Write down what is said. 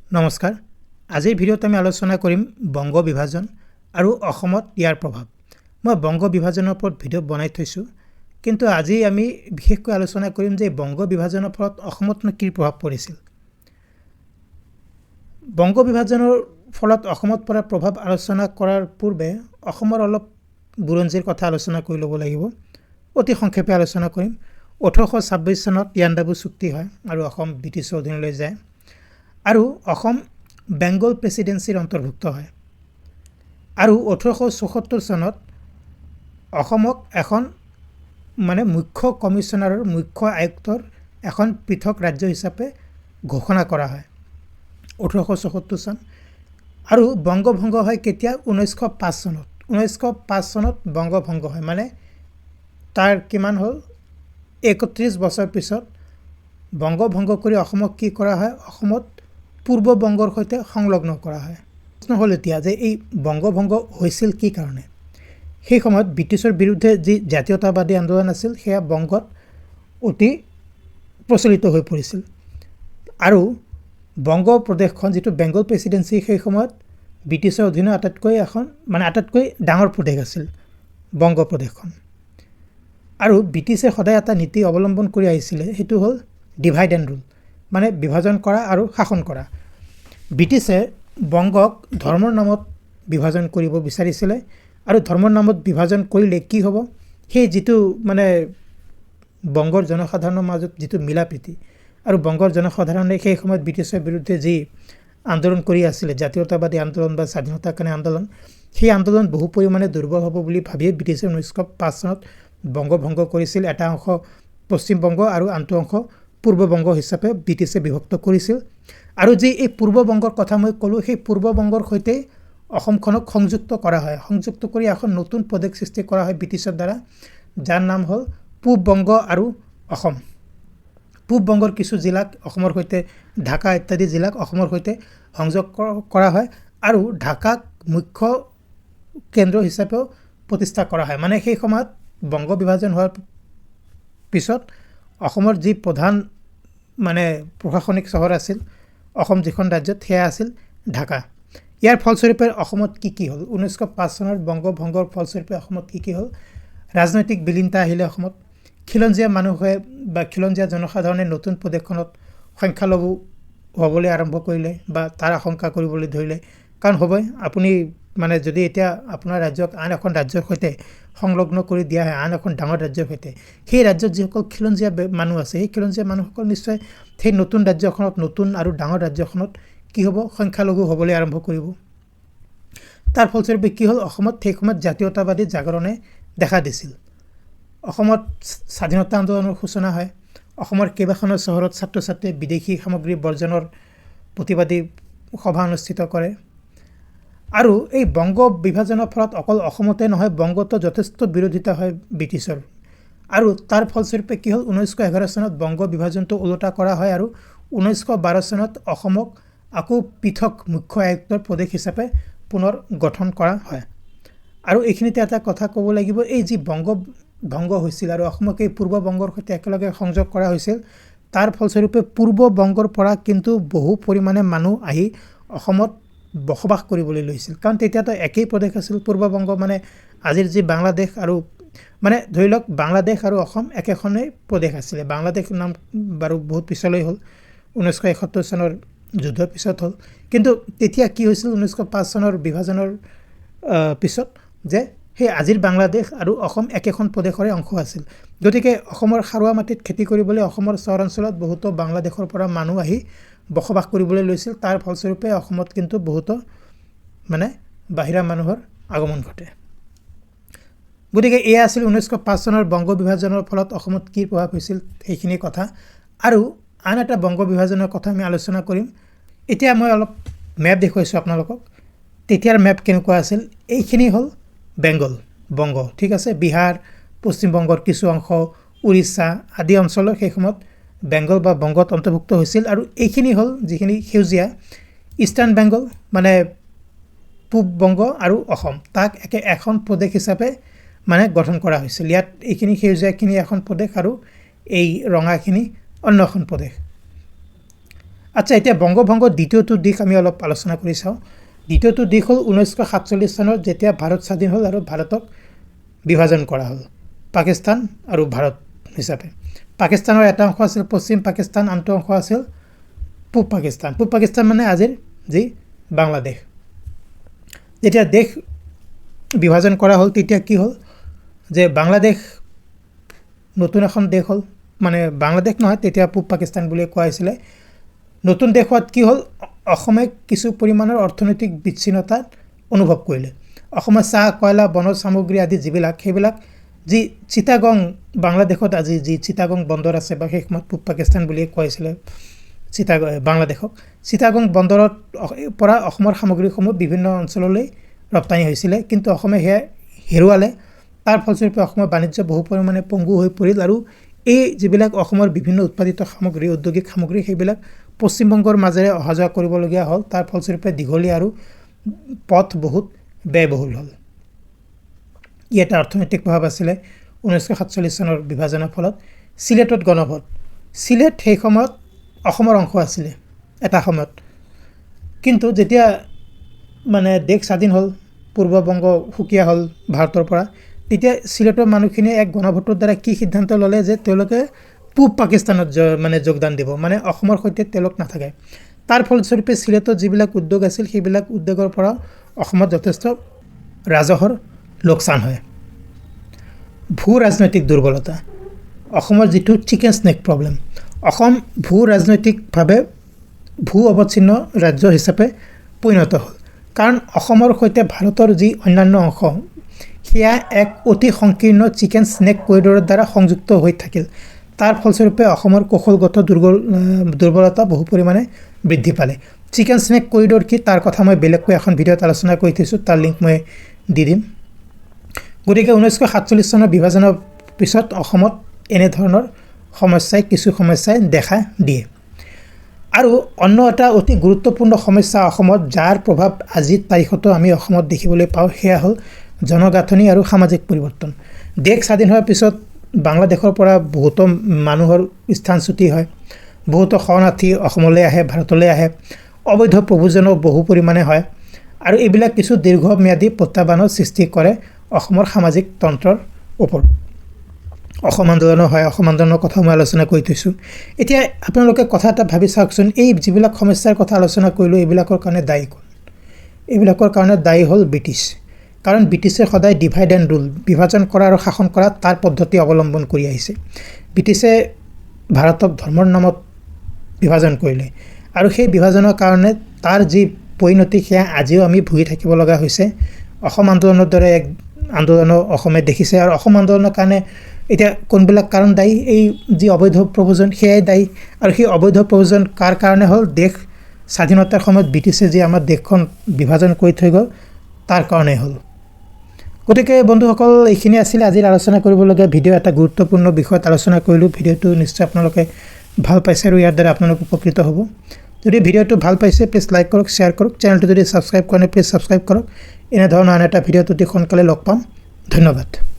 নমস্কাৰ। আজিৰ ভিডিঅ'ত আমি আলোচনা কৰিম বংগ বিভাজন আৰু অসমত ইয়াৰ প্ৰভাৱ। মই বংগ বিভাজনৰ ওপৰত ভিডিঅ' বনাই থৈছোঁ, কিন্তু আজি আমি বিশেষকৈ আলোচনা কৰিম যে বংগ বিভাজনৰ ফলত অসমতনো কি প্ৰভাৱ পৰিছিল। বংগ বিভাজনৰ ফলত অসমত পৰা প্ৰভাৱ আলোচনা কৰাৰ পূৰ্বে অসমৰ অলপ বুৰঞ্জীৰ কথা আলোচনা কৰি ল'ব লাগিব। অতি সংক্ষেপে আলোচনা কৰিম। 1826 চনত ইয়াণ্ডাবু চুক্তি হয় আৰু অসম ব্ৰিটিছৰ অধীনলৈ যায় আৰু অসম বেংগল প্ৰেচিডেন্সিৰ অন্তৰ্ভুক্ত হয় আৰু 1874 চনত অসমক এখন মুখ্য কমিশ্যনাৰৰ মুখ্য আয়ুক্তৰ এখন পৃথক ৰাজ্য হিচাপে ঘোষণা কৰা হয় 1874 চন। আৰু বংগভংগ হয় কেতিয়া? 1905 চনত। 1905 চনত বংগভংগ হয়, তাৰ কিমান হ'ল 31 বছৰ পিছত বংগভংগ কৰি অসমক কি কৰা হয়? অসমত পূৰ্ব বংগৰ সৈতে সংলগ্ন কৰা হয়। প্ৰশ্ন হ'ল এতিয়া যে এই বংগভংগ হৈছিল কি কাৰণে? সেই সময়ত ব্ৰিটিছৰ বিৰুদ্ধে যি জাতীয়তাবাদী আন্দোলন আছিল সেয়া বংগত অতি প্ৰচলিত হৈ পৰিছিল আৰু বংগ প্ৰদেশখন যিটো বেংগল প্ৰেচিডেন্সি সেই সময়ত ব্ৰিটিছৰ অধীনত আটাইতকৈ ডাঙৰ প্ৰদেশ আছিল বংগ প্ৰদেশখন। আৰু ব্ৰিটিছে সদায় এটা নীতি অৱলম্বন কৰি আহিছিলে, সেইটো হ'ল ডিভাইড এণ্ড ৰুল, বিভাজন কৰা আৰু শাসন কৰা। ব্ৰিটিছে বংগক ধৰ্মৰ নামত বিভাজন কৰিব বিচাৰিছিলে আৰু ধৰ্মৰ নামত বিভাজন কৰিলে কি হ'ব? সেই যিটো বংগৰ জনসাধাৰণৰ মাজত যিটো মিলা প্ৰীতি আৰু বংগৰ জনসাধাৰণে সেই সময়ত ব্ৰিটিছৰ বিৰুদ্ধে যি আন্দোলন কৰি আছিলে, জাতীয়তাবাদী আন্দোলন বা স্বাধীনতাৰ কাৰণে আন্দোলন, সেই আন্দোলন বহু পৰিমাণে দুৰ্বল হ'ব বুলি ভাবিয়ে ব্ৰিটিছে 1905 চনত বংগভংগ কৰিছিল। এটা অংশ পশ্চিমবংগ আৰু আনটো অংশ পূৰ্ববংগ হিচাপে ব্ৰিটিছে বিভক্ত কৰিছিল। আৰু যি এই পূৰ্ববংগৰ কথা মই ক'লোঁ, সেই পূৰ্ববংগৰ সৈতে অসমখনক সংযুক্ত কৰা হয়। সংযুক্ত কৰি এখন নতুন প্ৰদেশ সৃষ্টি কৰা হয় ব্ৰিটিছৰ দ্বাৰা, যাৰ নাম হ'ল পূব বংগ আৰু অসম। পূব বংগৰ কিছু জিলাক অসমৰ সৈতে, ঢাকা ইত্যাদি জিলাক অসমৰ সৈতে সংযোগ কৰা হয় আৰু ঢাকাক মুখ্য কেন্দ্ৰ হিচাপেও প্ৰতিষ্ঠা কৰা হয়। সেই সময়ত বংগ বিভাজন হোৱাৰ পিছত অসমৰ যি প্ৰধান প্ৰশাসনিক চহৰ আছিল অসম যিখন ৰাজ্যত, সেয়া আছিল ঢাকা। ইয়াৰ ফলস্বৰূপে অসমত কি হ'ল? 1905 চনৰ বংগভংগৰ ফলস্বৰূপে অসমত কি হ'ল? ৰাজনৈতিক বিলীনতা আহিলে অসমত। খিলঞ্জীয়া মানুহে বা খিলঞ্জীয়া জনসাধাৰণে নতুন প্ৰদেশখনত সংখ্যালঘু হ'বলৈ আৰম্ভ কৰিলে বা তাৰ আশংকা কৰিবলৈ ধৰিলে। কাৰণ হ'বই, আপুনি যদি এতিয়া আপোনাৰ ৰাজ্যক আন এখন ৰাজ্যৰ সৈতে সংলগ্ন কৰি দিয়া হয়, আন এখন ডাঙৰ ৰাজ্যৰ সৈতে, সেই ৰাজ্যত যিসকল খিলঞ্জীয়া মানুহ আছে, সেই খিলঞ্জীয়া মানুহসকল নিশ্চয় সেই নতুন ৰাজ্যখনত, নতুন আৰু ডাঙৰ ৰাজ্যখনত কি হ'ব? সংখ্যালঘু হ'বলৈ আৰম্ভ কৰিব। তাৰ ফলস্বৰূপে কি হ'ল? অসমত সেই সময়ত জাতীয়তাবাদী জাগৰণে দেখা দিছিল। অসমত স্বাধীনতা আন্দোলনৰ সূচনা হয়। অসমৰ কেইবাখনো চহৰত ছাত্ৰ ছাত্ৰীয়ে বিদেশী সামগ্ৰী বৰ্জনৰ প্ৰতিবাদী সভা অনুষ্ঠিত কৰে। আৰু এই বংগ বিভাজনৰ ফলত অকল অসমতে নহয়, বংগতো যথেষ্ট বিৰোধিতা হয় ব্ৰিটিছৰ। আৰু তাৰ ফলস্বৰূপে কি হ'ল? 1911 চনত বংগ বিভাজনটো ওলোটা কৰা হয় আৰু 1912 চনত অসমক আকৌ পৃথক মুখ্য আয়ুক্তৰ প্ৰদেশ হিচাপে পুনৰ গঠন কৰা হয়। আৰু এইখিনিতে এটা কথা ক'ব লাগিব, এই যি বংগভংগ হৈছিল আৰু অসমক এই পূৰ্ব বংগৰ সৈতে একেলগে সংযোগ কৰা হৈছিল, তাৰ ফলস্বৰূপে পূৰ্ব বংগৰ পৰা কিন্তু বহু পৰিমাণে মানুহ আহি অসমত বসবাস কৰিবলৈ লৈছিল। কাৰণ তেতিয়াতো একেই প্ৰদেশ আছিল পূৰ্ব বংগ, আজিৰ যি বাংলাদেশ আৰু ধৰি লওক বাংলাদেশ আৰু অসম একেখনেই প্ৰদেশ আছিলে। বাংলাদেশ নাম বাৰু বহুত পিছলৈ হ'ল, 1971 চনৰ যুদ্ধৰ পিছত হ'ল। কিন্তু তেতিয়া কি হৈছিল? 1905 চনৰ বিভাজনৰ পিছত যে সেই আজিৰ বাংলাদেশ আৰু অসম একেখন প্ৰদেশৰে অংশ আছিল। গতিকে অসমৰ সাৰুৱা মাটিত খেতি কৰিবলৈ অসমৰ চহৰ অঞ্চলত বহুতো বাংলাদেশৰ পৰা মানুহ আহি বসবাস কৰিবলৈ লৈছিল। তাৰ ফলস্বৰূপে অসমত কিন্তু বহুতো বাহিৰা মানুহৰ আগমন ঘটে। গতিকে এয়া আছিল 1905 চনৰ বংগ বিভাজনৰ ফলত অসমত কি প্ৰভাৱ হৈছিল সেইখিনি কথা। আৰু আন এটা বংগ বিভাজনৰ কথা আমি আলোচনা কৰিম। এতিয়া মই অলপ মেপ দেখুৱাইছোঁ আপোনালোকক। তেতিয়াৰ মেপ কেনেকুৱা আছিল? এইখিনি হ'ল বংগ, ঠিক আছে। বিহাৰ, পশ্চিমবংগৰ কিছু অংশ, উৰিষ্যা আদি অঞ্চলৰ সেই সময়ত বেংগল বা বংগত অন্তৰ্ভুক্ত হৈছিল। আৰু এইখিনি হ'ল যিখিনি সেউজীয়া, ইষ্টাৰ্ণ বেংগল, পূব বংগ আৰু অসম, তাক এখন প্ৰদেশ হিচাপে গঠন কৰা হৈছিল। ইয়াত এইখিনি সেউজীয়াখিনি এখন প্ৰদেশ আৰু এই ৰঙাখিনি অন্য এখন প্ৰদেশ। আচ্ছা, এতিয়া বংগভংগৰ দ্বিতীয়টো দিশ আমি অলপ আলোচনা কৰি চাওঁ। দ্বিতীয়টো দিশ হ'ল 1947 চনত যেতিয়া ভাৰত স্বাধীন হ'ল আৰু ভাৰতক বিভাজন কৰা হ'ল পাকিস্তান আৰু ভাৰত হিচাপে। পাকিস্তানৰ এটা অংশ আছিল পশ্চিম পাকিস্তান, আনটো অংশ আছিল পূব পাকিস্তান। পূব পাকিস্তান মানে আজিৰ যি বাংলাদেশ। যেতিয়া দেশ বিভাজন কৰা হ'ল তেতিয়া কি হ'ল যে বাংলাদেশ নতুন এখন দেশ হ'ল, মানে বাংলাদেশ নহয়, তেতিয়া পূব পাকিস্তান বুলি কোৱা হৈছিলে। নতুন দেশত কি হ'ল, অসমে কিছু পৰিমাণৰ অৰ্থনৈতিক বিচ্ছিন্নতা অনুভৱ কৰিলে। অসমৰ চাহ, কয়লা, বনজ সামগ্ৰী আদি যিবিলাক, সেইবিলাক যি চিটাগং, বাংলাদেশত আজি যি চিটাগং বন্দৰ আছে বা সেই সময়ত পূব পাকিস্তান বুলিয়ে কোৱা হৈছিলে বাংলাদেশক। চিটাগং বন্দৰত পৰা অসমৰ সামগ্ৰীসমূহ বিভিন্ন অঞ্চললৈ ৰপ্তানি হৈছিলে, কিন্তু অসমে সেয়া হেৰুৱালে। তাৰ ফলস্বৰূপে অসমৰ বাণিজ্য বহু পৰিমাণে পংগু হৈ পৰিল আৰু এই যিবিলাক অসমৰ বিভিন্ন উৎপাদিত সামগ্ৰী, ঔদ্যোগিক সামগ্ৰী, সেইবিলাক পশ্চিমবংগৰ মাজেৰে অহা যোৱা কৰিবলগীয়া হ'ল। তাৰ ফলস্বৰূপে দীঘলীয়া আৰু পথ বহুত ব্যয়বহুল হ'ল। ই এটা অৰ্থনৈতিক প্ৰভাৱ আছিলে 1947 চনৰ বিভাজনৰ ফলত। চিলেটত গণভোট। চিলেট সেই সময়ত অসমৰ অংশ আছিলে এটা সময়ত, কিন্তু যেতিয়া মানে দেশ স্বাধীন হ'ল, পূৰ্ববংগ সুকীয়া হ'ল ভাৰতৰ পৰা, তেতিয়া চিলেটৰ মানুহখিনিয়ে এক গণভোটৰ দ্বাৰা কি সিদ্ধান্ত ল'লে যে তেওঁলোকে পূব পাকিস্তানত মানে যোগদান দিব, মানে অসমৰ সৈতে তেওঁলোক নাথাকে। তাৰ ফলস্বৰূপে চিলেটত যিবিলাক উদ্যোগ আছিল সেইবিলাক উদ্যোগৰ পৰা অসমত যথেষ্ট ৰাজহৰ লোকচান হয়। ভূ ৰাজনৈতিক দুৰ্বলতা। অসমৰ যিটো চিকেন স্নেক প্ৰব্লেম, অসম ভূ ৰাজনৈতিকভাৱে ভূ অৱচ্ছিন্ন ৰাজ্য হিচাপে পৰিণত হ'ল। কাৰণ অসমৰ সৈতে ভাৰতৰ যি অন্যান্য অংশ, সেয়া এক অতি সংকীৰ্ণ চিকেন স্নেক কৰিডৰৰ দ্বাৰা সংযুক্ত হৈ থাকিল। তাৰ ফলস্বৰূপে অসমৰ কৌশলগত দুৰ্বলতা বহু পৰিমাণে বৃদ্ধি পালে। চিকেন স্নেক কৰিডৰ কি, তাৰ কথা মই বেলেগকৈ এখন ভিডিঅ'ত আলোচনা কৰি থৈছোঁ, তাৰ লিংক মই দি দিম। গতিকে 1947 চনৰ বিভাজনৰ পিছত অসমত এনেধৰণৰ কিছু সমস্যাই দেখা দিয়ে। আৰু অন্য এটা অতি গুৰুত্বপূৰ্ণ সমস্যা অসমত, যাৰ প্ৰভাৱ আজিৰ তাৰিখতো আমি অসমত দেখিবলৈ পাওঁ, সেয়া হ'ল জনগাঁথনি আৰু সামাজিক পৰিৱৰ্তন। দেশ স্বাধীন হোৱাৰ পিছত বাংলাদেশৰ পৰা বহুতো মানুহৰ স্থানচ্যুতি হয়, বহুতো শৰণাৰ্থী অসমলৈ আহে, ভাৰতলৈ আহে, অবৈধ প্ৰব্ৰজনো বহু পৰিমাণে হয়, আৰু এইবিলাক কিছু দীৰ্ঘম্যাদী প্ৰত্যাহ্বানৰ সৃষ্টি কৰে অসমৰ সামাজিক তন্ত্ৰৰ ওপৰত। অসম আন্দোলনো হয়, অসম আন্দোলনৰ কথা মই আলোচনা কৰি থৈছোঁ। এতিয়া আপোনালোকে কথা এটা ভাবি চাওকচোন, এই যিবিলাক সমস্যাৰ কথা আলোচনা কৰিলোঁ, এইবিলাকৰ কাৰণে দায়ী কোন? এইবিলাকৰ কাৰণে দায়ী হ'ল ব্ৰিটিছ। কাৰণ ব্ৰিটিছে সদায় ডিভাইড এণ্ড ৰুল, বিভাজন কৰা আৰু শাসন কৰা, তাৰ পদ্ধতি অৱলম্বন কৰি আহিছে। ব্ৰিটিছে ভাৰতক ধৰ্মৰ নামত বিভাজন কৰিলে, আৰু সেই বিভাজনৰ কাৰণে তাৰ যি পৰিণতি, সেয়া আজিও আমি ভুগি থাকিব লগা হৈছে। অসম আন্দোলনৰ দৰে এক আন্দোলনো অসমে দেখিছে, আৰু অসম আন্দোলনৰ কাৰণে এতিয়া কোনবিলাক কাৰণ দায়ী? এই যি অবৈধ প্ৰব্ৰজন, সেয়াই দায়ী। আৰু সেই অবৈধ প্ৰব্ৰজন কাৰ কাৰণে হ'ল? দেশ স্বাধীনতাৰ সময়ত ব্ৰিটিছে যি আমাৰ দেশখন বিভাজন কৰি থৈ গ'ল, তাৰ কাৰণেই হ'ল। গতিকে বন্ধুসকল, এইখিনি আছিলে আজিৰ আলোচনা কৰিবলগীয়া ভিডিঅ'। এটা গুৰুত্বপূৰ্ণ বিষয়ত আলোচনা কৰিলোঁ। ভিডিঅ'টো নিশ্চয় আপোনালোকে ভাল পাইছে আৰু ইয়াৰ দ্বাৰা আপোনালোক উপকৃত হ'ব। যদি ভিডিঅ'টো ভাল পাইছে, প্লিজ লাইক কৰক, শ্বেয়াৰ কৰক। চেনেলটো যদি ছাবস্ক্ৰাইব কৰে, প্লিজ ছাবস্ক্ৰাইব কৰক। এনেধৰণৰ আন এটা ভিডিঅ'ত অতি সোনকালে লগ পাম। ধন্যবাদ।